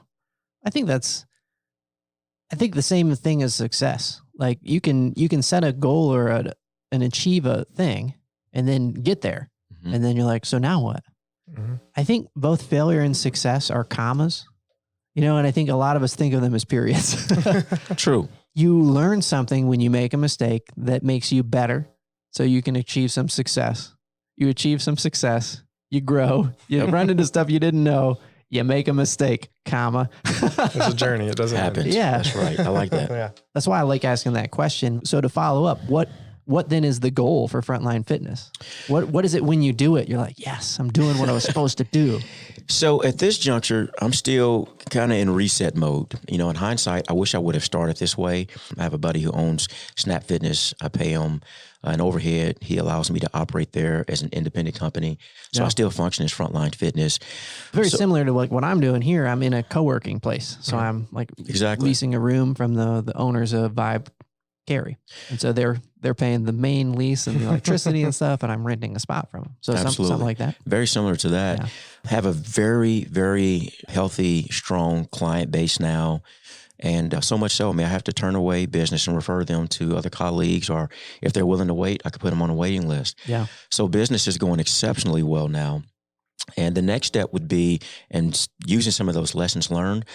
I think the same thing as success. Like, you can set a goal or and achieve a thing and then get there. Mm-hmm. And then you're like, so now what? Mm-hmm. I think both failure and success are commas. And I think a lot of us think of them as periods. True. You learn something when you make a mistake that makes you better so you can achieve some success. You achieve some success, you grow, you run into stuff you didn't know, you make a mistake, comma. It's a journey. It doesn't Happens. end. Yeah. That's right. I like that. Yeah. That's why I like asking that question. So to follow up, what then is the goal for Frontline Fitness? What is it when you do it? You're like, yes, I'm doing what I was supposed to do. So at this juncture, I'm still kind of in reset mode. In hindsight, I wish I would have started this way. I have a buddy who owns Snap Fitness. I pay him an overhead. He allows me to operate there as an independent company. So I still function as Frontline Fitness. Very similar to like what I'm doing here. I'm in a co-working place. So I'm like leasing a room from the owners of Vibe Carry. And so they're paying the main lease and the electricity and stuff, and I'm renting a spot from them. So something like that. Very similar to that. Yeah. Have a very, very healthy, strong client base now. And so much so, I have to turn away business and refer them to other colleagues, or if they're willing to wait, I could put them on a waiting list. Yeah. So business is going exceptionally well now. And the next step would be, and using some of those lessons learned,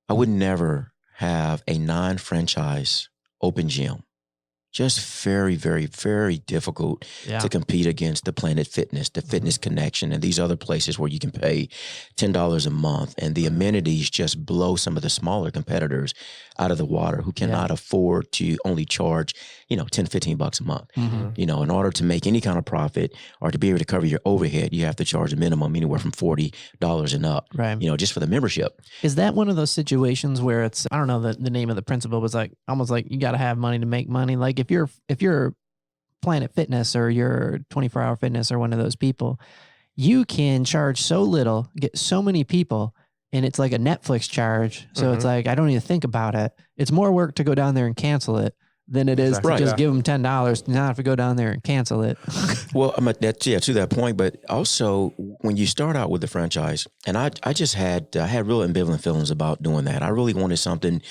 I would never have a non-franchise open gym. Just very, very, very difficult to compete against the Planet Fitness, the Fitness Connection, and these other places where you can pay $10 a month. And the amenities just blow some of the smaller competitors out of the water who cannot afford to only charge, $10, $15 a month. Mm-hmm. In order to make any kind of profit or to be able to cover your overhead, you have to charge a minimum anywhere from $40 and up, right? Just for the membership. Is that one of those situations where it's, I don't know the name of the principle, but it's like almost like you got to have money to make money. Like if you're Planet Fitness or you're 24-hour Fitness or one of those people, you can charge so little, get so many people, and it's like a Netflix charge. So it's like, I don't even think about it. It's more work to go down there and cancel it than it is to just give them $10, not have to go down there and cancel it. Well, to that point, but also when you start out with the franchise, and I just had real ambivalent feelings about doing that. I really wanted something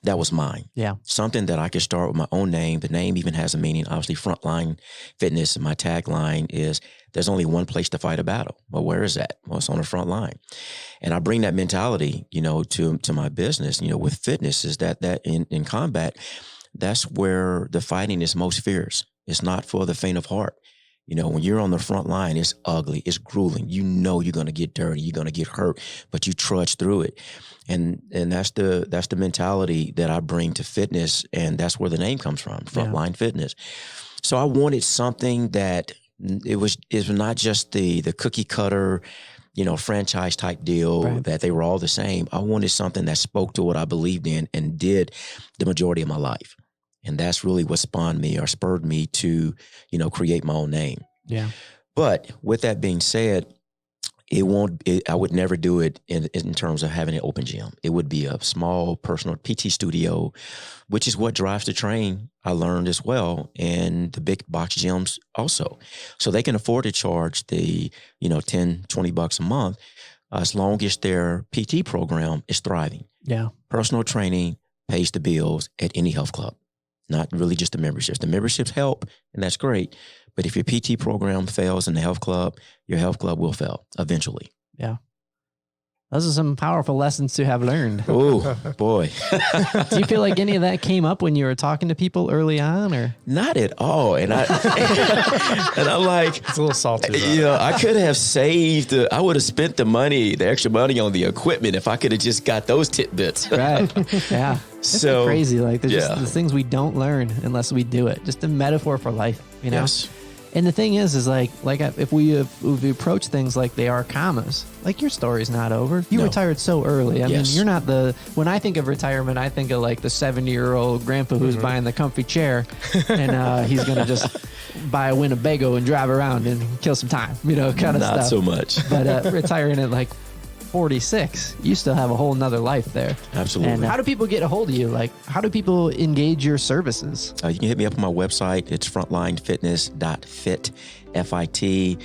that was mine. Yeah. Something that I could start with my own name. The name even has a meaning. Obviously, Frontline Fitness, my tagline is, there's only one place to fight a battle. Well, where is that? Well, it's on the front line. And I bring that mentality, to my business, with fitness, is that in combat, that's where the fighting is most fierce. It's not for the faint of heart. When you're on the front line, it's ugly, it's grueling. You're going to get dirty, you're going to get hurt, but you trudge through it. And that's the mentality that I bring to fitness, and that's where the name comes from, Frontline Fitness. So I wanted something that it was not just the cookie cutter, franchise type deal that they were all the same. I wanted something that spoke to what I believed in and did the majority of my life. And that's really what spurred me to, create my own name. Yeah. But with that being said, I would never do it in terms of having an open gym. It would be a small personal PT studio, which is what Drives to Train I learned as well, and the big box gyms also. So they can afford to charge the, $10, $20 a month, as long as their PT program is thriving. Yeah. Personal training pays the bills at any health club. Not really just the memberships. The memberships help, and that's great. But if your PT program fails in the health club, your health club will fail eventually. Yeah. Those are some powerful lessons to have learned. Oh, boy. Do you feel like any of that came up when you were talking to people early on, or? Not at all. And I'm like, it's a little salty. I could have saved, I would have spent the extra money on the equipment if I could have just got those tidbits. Right. Yeah. It's so crazy. Like there's just the things we don't learn unless we do it. Just a metaphor for life, Yes. And the thing is like if we approach things like they are commas, like your story's not over. You retired so early. I mean, you're not when I think of retirement, I think of like the 70-year-old grandpa who's buying the comfy chair and he's going to just buy a Winnebago and drive around and kill some time, kind of stuff. Not so much. But retiring at like 46, you still have a whole nother life there. Absolutely. And how do people get a hold of you? Like, how do people engage your services? You can hit me up on my website. It's frontlinefitness.fit, F-I-T.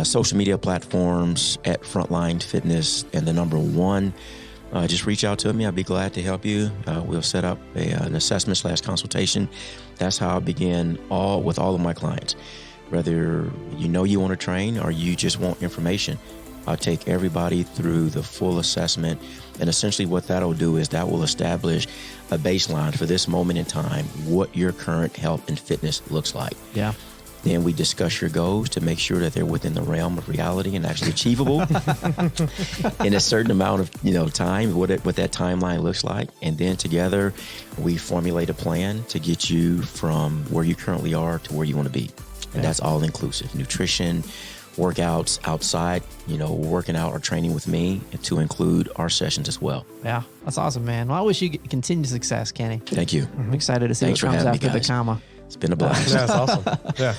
Social media platforms at Frontline Fitness and the number 1. Just reach out to me. I'd be glad to help you. We'll set up an assessment/consultation. That's how I begin with all of my clients. Whether you want to train or you just want information, I'll take everybody through the full assessment. And essentially what that'll do is that will establish a baseline for this moment in time, what your current health and fitness looks like. Yeah. Then we discuss your goals to make sure that they're within the realm of reality and actually achievable in a certain amount of time, what that timeline looks like. And then together we formulate a plan to get you from where you currently are to where you want to be. And that's all inclusive: nutrition, workouts outside, working out or training with me, and to include our sessions as well. Yeah, that's awesome, man. Well, I wish you continued success, Kenny. Thank you. I'm excited to see Thanks what for comes having me, after the guys. comma. It's been a blast. Yeah, it's awesome. Yeah,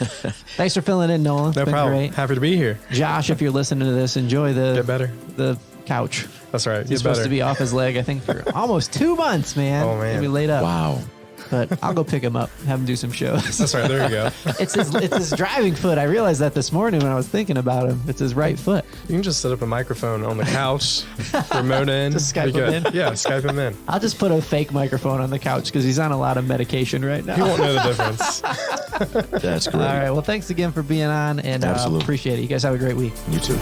Thanks for filling in, Nolan. no It's been problem. great. Happy to be here. Josh, if you're listening to this, enjoy Get better. the couch. That's right. He's Get supposed better. to be off his leg, I think, for almost 2 months, man. Oh, man. He'll be laid up. Wow. But I'll go pick him up, have him do some shows. That's right. There you go. It's his driving foot. I realized that this morning when I was thinking about him. It's his right foot. You can just set up a microphone on the couch, remote in. Just Skype You're him good. in? Yeah, Skype him in. I'll just put a fake microphone on the couch because he's on a lot of medication right now. He won't know the difference. That's great. All right. Well, thanks again for being on, and Absolutely. appreciate it. You guys have a great week. You too.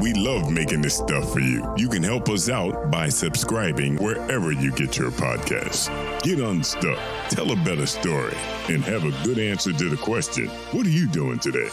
We love making this stuff for you. You can help us out by subscribing wherever you get your podcasts. Get unstuck, tell a better story, and have a good answer to the question, what are you doing today?